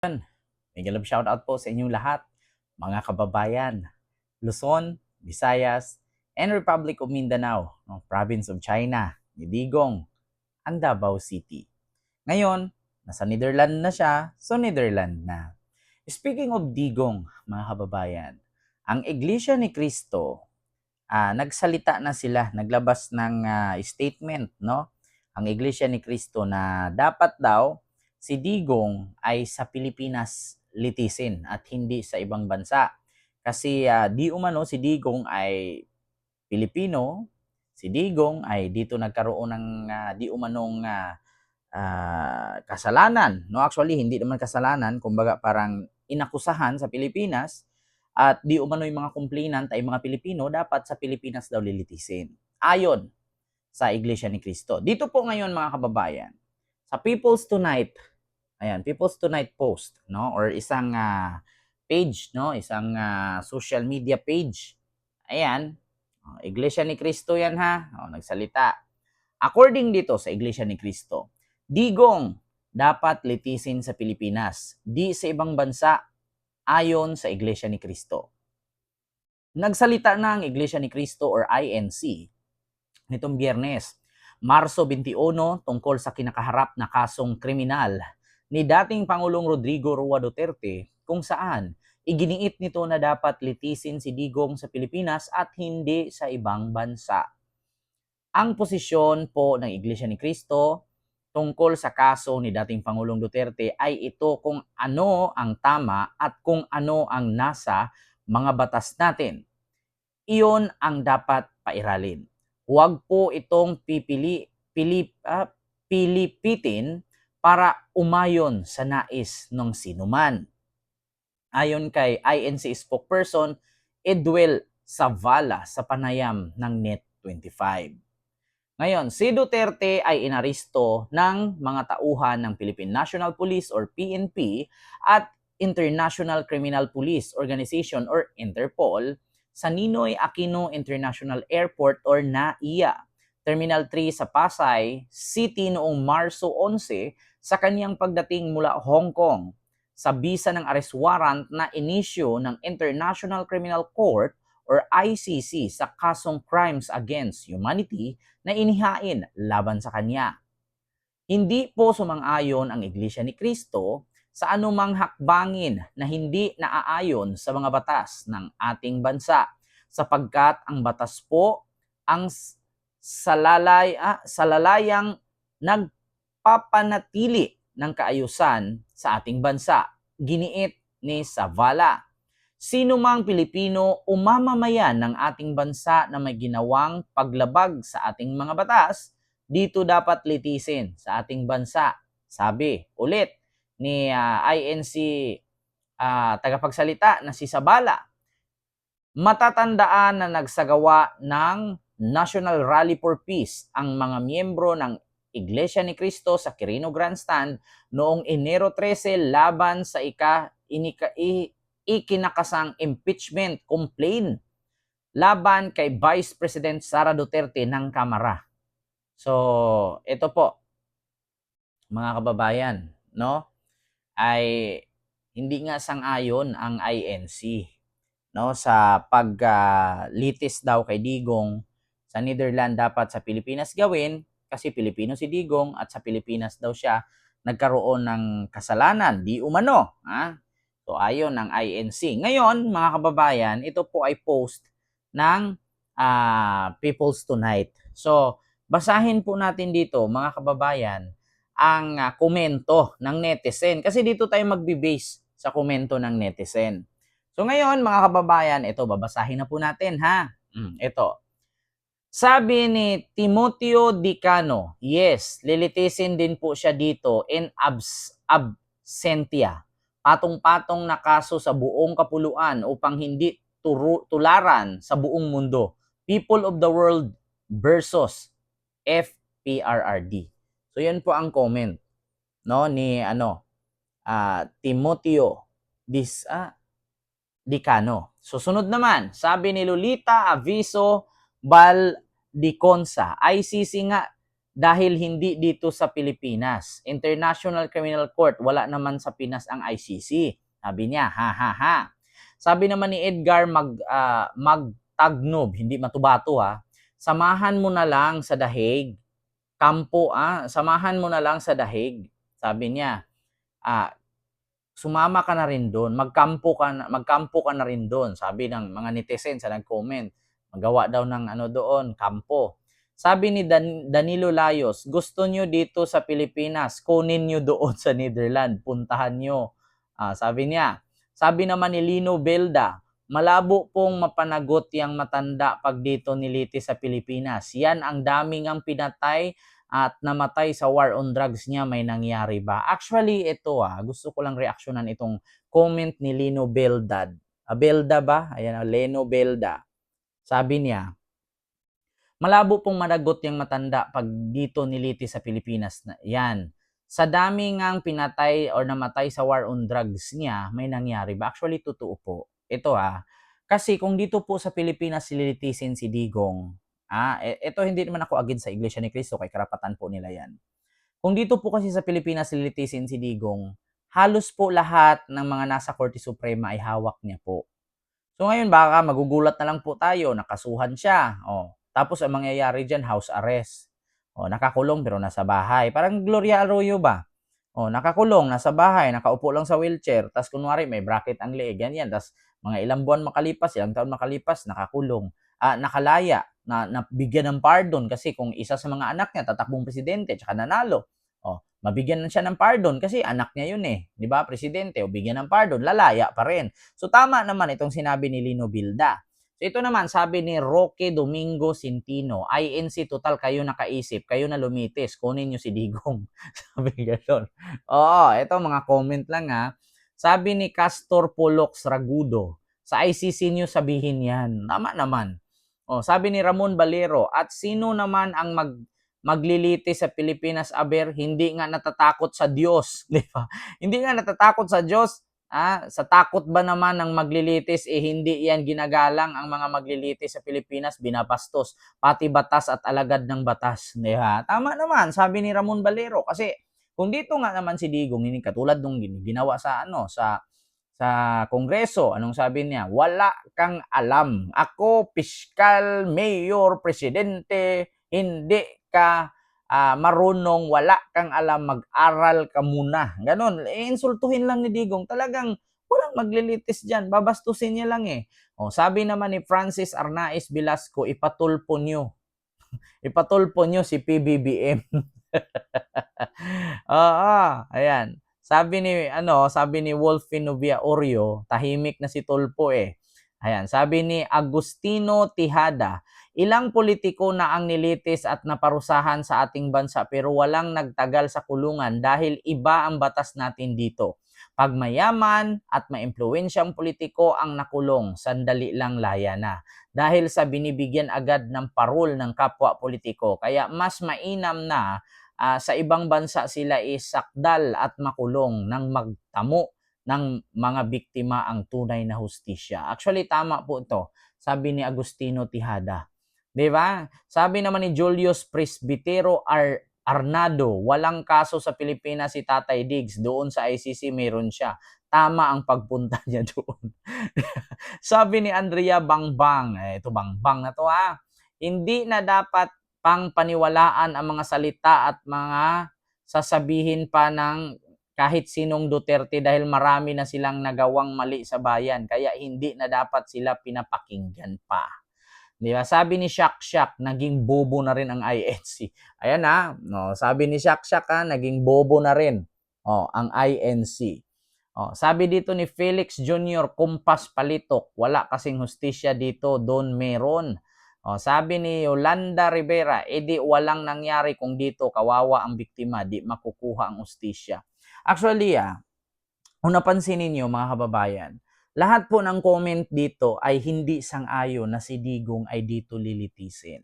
Mega love shoutout po sa inyong lahat, mga kababayan, Luzon, Visayas, and Republic of Mindanao, ng Province of China, ni Digong, ang Davao City. Ngayon, nasa Netherlands na siya, so Netherlands na. Speaking of Digong, mga kababayan, ang Iglesia ni Cristo, nagsalita na sila, naglabas ng statement, no? Ang Iglesia ni Cristo na dapat daw si Digong ay sa Pilipinas litisin at hindi sa ibang bansa. Kasi di umano si Digong ay Pilipino, si Digong ay dito nagkaroon ng di umanong kasalanan. No, actually hindi naman kasalanan, kumbaga parang inakusahan sa Pilipinas at di umano yung mga complainant ay mga Pilipino, dapat sa Pilipinas daw lilitisin. Ayon sa Iglesia ni Cristo. Dito po ngayon mga kababayan, sa People's Tonight, ayan, People's Tonight post, no, or isang page, no, isang social media page. Ayan, Iglesia ni Cristo yan ha, nagsalita. According dito sa Iglesia ni Cristo, Digong dapat litisin sa Pilipinas, di sa ibang bansa, ayon sa Iglesia ni Cristo. Nagsalita na ang Iglesia ni Cristo or INC nitong Biyernes, Marso 21, tungkol sa kinakaharap na kasong kriminal ni dating Pangulong Rodrigo Roa Duterte, kung saan iginiit nito na dapat litisin si Digong sa Pilipinas at hindi sa ibang bansa. Ang posisyon po ng Iglesia ni Cristo tungkol sa kaso ni dating Pangulong Duterte ay ito kung ano ang tama at kung ano ang nasa mga batas natin. Iyon ang dapat pairalin. Huwag po itong pilipitin para umayon sa nais ng sinuman. Ayon kay INC spokesperson Edwel Savala sa panayam ng Net25. Ngayon, si Duterte ay inaresto ng mga tauhan ng Philippine National Police or PNP at International Criminal Police Organization or Interpol sa Ninoy Aquino International Airport or NAIA, Terminal 3 sa Pasay City noong Marso 11 sa kanyang pagdating mula Hong Kong sa bisa ng arrest warrant na inisyu ng International Criminal Court or ICC sa kasong Crimes Against Humanity na inihain laban sa kanya. Hindi po sumang-ayon ang Iglesia ni Cristo sa anumang hakbangin na hindi naaayon sa mga batas ng ating bansa, sapagkat ang batas po ang salalayang nagpapanatili ng kaayusan sa ating bansa. Giniit ni Savala. Sino mang Pilipino o mamamayan ng ating bansa na may ginawang paglabag sa ating mga batas, dito dapat litisin sa ating bansa. Sabi ulit ni INC tagapagsalita na si Sabala. Matatandaan na nagsagawa ng National Rally for Peace ang mga miyembro ng Iglesia ni Cristo sa Quirino Grandstand noong Enero 13 laban sa ikinakasang impeachment complaint laban kay Vice President Sara Duterte ng Kamara. So, ito po, mga kababayan, no? Ay hindi nga sang-ayon ang INC, no, sa paglitis daw kay Digong sa Netherlands dapat sa Pilipinas gawin kasi Pilipino si Digong at sa Pilipinas daw siya nagkaroon ng kasalanan, di umano, ha? So, ayon ng INC. Ngayon, mga kababayan, ito po ay post ng People's Tonight. So, basahin po natin dito, mga kababayan, ang komento ng netizen. Kasi dito tayo magbe-base sa komento ng netizen. So, ngayon, mga kababayan, ito, babasahin na po natin, ha? Ito. Sabi ni Timoteo Dicano, yes, lilitisin din po siya dito in absentia. Patong-patong na kaso sa buong kapuluan upang hindi tularan sa buong mundo. People of the world versus FPRRD. So yan po ang comment, no, ni Timoteo Dicano. Susunod naman, sabi ni Lolita Aviso Valdiconsa, ICC nga dahil hindi dito sa Pilipinas. International Criminal Court, wala naman sa Pinas ang ICC. Sabi niya, ha ha ha. Sabi naman ni Edgar Magtagnob, hindi Matubato ha, samahan mo na lang sa dahig. Samahan mo na lang sa dahig. Sabi niya, sumama ka na rin doon, magkampo ka na rin doon. Sabi ng mga netizens sa nag-comment, magawa daw ng doon, kampo. Sabi ni Danilo Layos, gusto nyo dito sa Pilipinas, kunin nyo doon sa Netherlands, puntahan nyo. Sabi niya, sabi naman ni Lino Belda, malabo pong mapanagot yang matanda pag dito nilitis sa Pilipinas. Yan ang daming ang pinatay at namatay sa war on drugs niya, may nangyari ba? Actually, ito gusto ko lang reaksyonan itong comment ni Lino Belda. Belda ba? Ayan, Leno Belda. Sabi niya, malabo pong managot yung matanda pag dito nilitis sa Pilipinas. Yan. Sa dami ngang pinatay or namatay sa war on drugs niya, may nangyari ba? Actually, totoo po. Ito kasi kung dito po sa Pilipinas sililitisin si Digong, ito hindi naman ako against sa Iglesia ni Cristo, kay karapatan po nila yan. Kung dito po kasi sa Pilipinas sililitisin si Digong, halos po lahat ng mga nasa Korte Suprema ay hawak niya po. So ngayon baka magugulat na lang po tayo, nakasuhan siya. Tapos ang mangyayari dyan, house arrest. Nakakulong pero nasa bahay. Parang Gloria Arroyo ba? Nakakulong, nasa bahay, nakaupo lang sa wheelchair, tapos kunwari may bracket ang leeg, ganyan. Tapos mga ilang buwan makalipas, ilang taon makalipas, nakakulong. Nakalaya, nabigyan ng pardon kasi kung isa sa mga anak niya tatakbong presidente tsaka nanalo, mabigyan na siya ng pardon kasi anak niya yun di ba, presidente, o bigyan ng pardon, lalaya pa rin. So tama naman itong sinabi ni Lino Bilda. So ito naman, sabi ni Roque Domingo Centino, INC total kayo nakaisip, kayo na lumitis, kunin nyo si Digong. Sabi gano'n. Ito mga comment lang Sabi ni Castor Polox Ragudo, sa ICC nyo sabihin yan. Tama naman. Sabi ni Ramon Balero, at sino naman ang maglilitis sa Pilipinas, aber, hindi nga natatakot sa Diyos, di ba? Hindi nga natatakot sa Diyos. Sa takot ba naman ng maglilitis, hindi yan ginagalang ang mga maglilitis sa Pilipinas, binabastos, pati batas at alagad ng batas. Di ba? Tama naman, sabi ni Ramon Balero, kasi kung dito nga naman si Digong, hindi katulad nung ginawa sa Kongreso, anong sabi niya? Wala kang alam. Ako, piskal, mayor, presidente, hindi ka marunong, wala kang alam, mag-aral ka muna. Ganon. Insultuhin lang ni Digong. Talagang walang maglilitis dyan. Babastusin niya lang sabi naman ni Francis Arnaiz Velasco, ipatulpo nyo. Ipatulpo nyo si PBBM. Ayan. Sabi ni Wolfie Novia Oreo, tahimik na si Tulpo Ayan, sabi ni Agustino Tijada, ilang politiko na ang nilitis at naparusahan sa ating bansa pero walang nagtagal sa kulungan dahil iba ang batas natin dito. Pag mayaman at maimpluwensyang politiko ang nakulong, sandali lang laya na. Dahil sa binibigyan agad ng parol ng kapwa politiko. Kaya mas mainam na sa ibang bansa sila isakdal at makulong nang magtamo ng mga biktima ang tunay na hustisya. Actually, tama po ito. Sabi ni Agustino Tijada. Di ba? Sabi naman ni Julius Presbitero Arnado, walang kaso sa Pilipinas si Tatay Diggs. Doon sa ICC meron siya. Tama ang pagpunta niya doon. Sabi ni Andrea Bangbang, ito Bangbang na to hindi na dapat pang paniwalaan ang mga salita at mga sasabihin pa ng kahit sinong Duterte dahil marami na silang nagawang mali sa bayan. Kaya hindi na dapat sila pinapakinggan pa. Di ba? Sabi ni Shak, naging bobo na rin ang INC. Ayan sabi ni Shak, naging bobo na rin ang INC. Sabi dito ni Felix Jr., kumpas palitok. Wala kasing hustisya dito, doon meron. Sabi ni Yolanda Rivera, di walang nangyari kung dito kawawa ang biktima, di makukuha ang hustisya. Actually, kung napansin ninyo mga kababayan, lahat po ng comment dito ay hindi sang-ayon na si Digong ay dito lilitisin.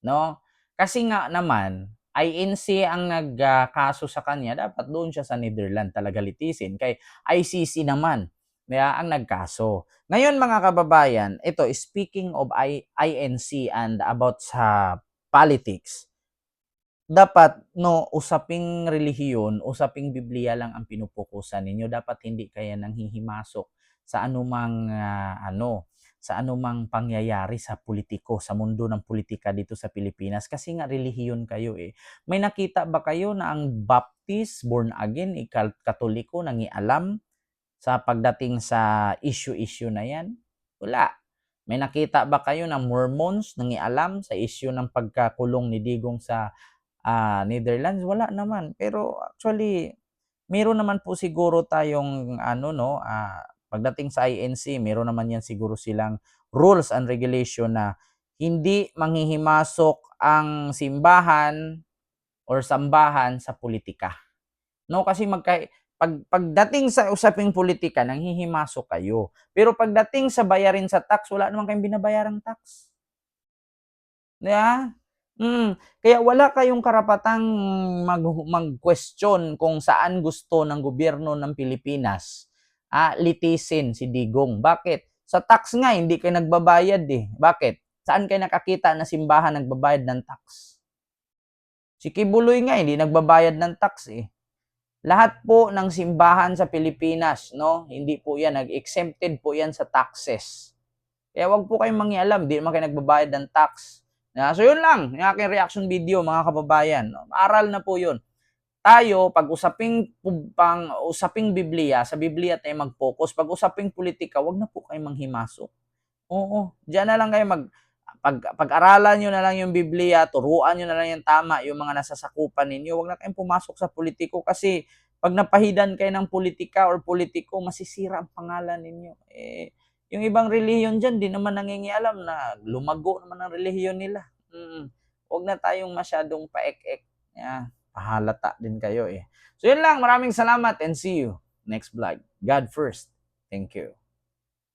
No? Kasi nga naman, INC ang nagkaso sa kanya, dapat doon siya sa Netherlands talaga litisin. Kay ICC naman, ang nagkaso. Ngayon mga kababayan, ito, speaking of INC and about sa politics, dapat no, usaping relihiyon, usaping Bibliya lang ang pinupukusan ninyo. Dapat hindi kayo nanghihimasok sa anumang sa anumang pangyayari sa politiko, sa mundo ng politika dito sa Pilipinas kasi nga relihiyon kayo eh. May nakita ba kayo na ang Baptist, born again, Katoliko nangialam sa pagdating sa issue na yan? Wala. May nakita ba kayo na Mormons nangialam sa issue ng pagkakulong ni Digong sa Netherlands? Wala naman. Pero actually, meron naman po siguro tayong pagdating sa INC, meron naman yan siguro silang rules and regulation na hindi manghihimasok ang simbahan or sambahan sa politika. No, kasi pagdating sa usaping politika, nanghihimasok kayo. Pero pagdating sa bayarin sa tax, wala naman kayong binabayarang tax. Yeah? Kaya wala kayong karapatang mag-question kung saan gusto ng gobyerno ng Pilipinas litisin si Digong. Bakit? Sa tax nga, hindi kayo nagbabayad eh. Bakit? Saan kayo nakakita na simbahan nagbabayad ng tax? Si Kibuloy nga, hindi nagbabayad ng tax eh. Lahat po ng simbahan sa Pilipinas, no, hindi po yan, exempted po yan sa taxes. Kaya wag po kayong mangialam, di naman kayo nagbabayad ng tax. So yun lang, yung aking reaction video mga kababayan. Aral na po yun. Tayo, pag usaping Biblia, sa Biblia tayo mag-focus. Pag usaping politika, wag na po kayong manghimasok. Oo, diyan na lang kayo pag-aralan nyo na lang yung Biblia, turuan nyo na lang yung tama, yung mga nasasakupan ninyo. Huwag na kayong pumasok sa politiko kasi pag napahidan kayo ng politika or politiko, masisira ang pangalan ninyo. Yung ibang relihiyon dyan, di naman nangingialam na lumago naman ang relihiyon nila. Huwag na tayong masyadong paek-ek. Pahalata din kayo eh. So yun lang, maraming salamat and see you next vlog. God first. Thank you.